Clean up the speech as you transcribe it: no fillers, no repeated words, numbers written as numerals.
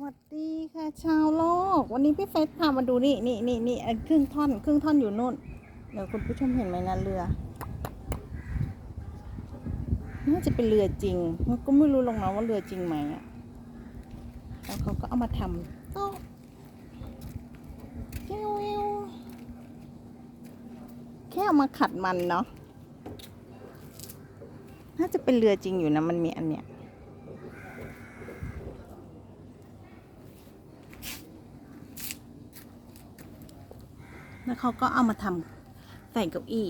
วัสดีค่ะชาวโลกวันนี้พี่เฟสพามาดูนี่ครึ่งท่อนอยู่นู่นเดี๋ยวคุณผู้ชมเห็นไหมนะเรือน่าจะเป็นเรือจริงมันก็ไม่รู้ลงนะว่าเรือจริงไหมอ่ะแล้วเขาก็เอามาทำก็เจ้าแค่เอามาขัดมันเนาะน่าจะเป็นเรือจริงอยู่นะมันมีอันเนี้ยแล้วเขาก็เอามาทำใส่เก้าอี้